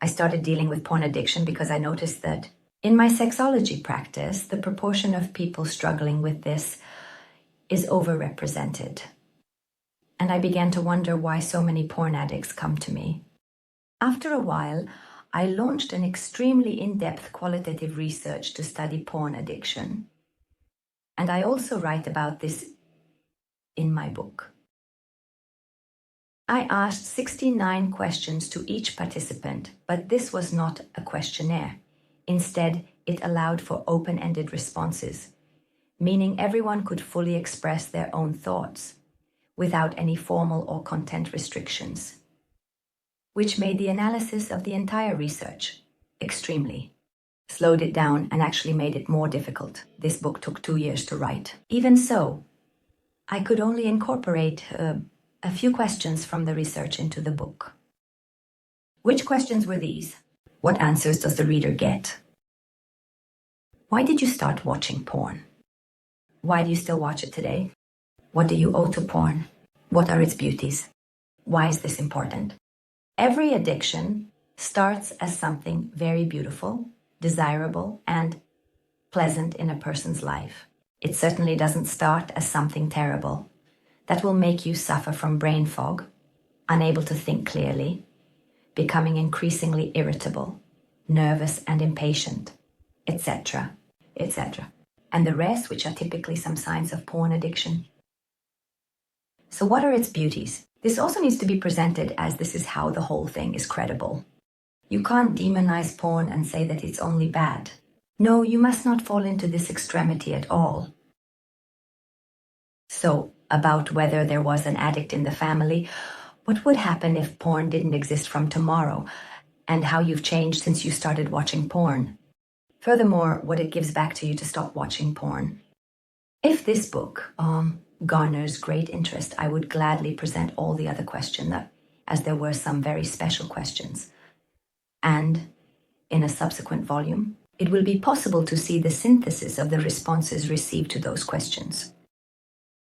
I started dealing with porn addiction because I noticed that in my sexology practice, the proportion of people struggling with this is overrepresented. And I began to wonder why so many porn addicts come to me. After a while, I launched an extremely in-depth qualitative research to study porn addiction. And I also write about this in my book. I asked 69 questions to each participant, but this was not a questionnaire. Instead, it allowed for open-ended responses, meaning everyone could fully express their own thoughts without any formal or content restrictions, which made the analysis of the entire research extremely slowed it down and actually made it more difficult. This book took 2 years to write. Even so, I could only incorporate a few questions from the research into the book. Which questions were these? What answers does the reader get? Why did you start watching porn? Why do you still watch it today? What do you owe to porn? What are its beauties? Why is this important? Every addiction starts as something very beautiful, desirable, and pleasant in a person's life. It certainly doesn't start as something terrible that will make you suffer from brain fog, unable to think clearly, becoming increasingly irritable, nervous and impatient, etc., etc. And the rest, which are typically some signs of porn addiction. So what are its beauties? This also needs to be presented as this is how the whole thing is credible. You can't demonize porn and say that it's only bad. No, you must not fall into this extremity at all. So, about whether there was an addict in the family, what would happen if porn didn't exist from tomorrow, and how you've changed since you started watching porn. Furthermore, what it gives back to you to stop watching porn. If this book garners great interest, I would gladly present all the other questions, as there were some very special questions. And in a subsequent volume, it will be possible to see the synthesis of the responses received to those questions.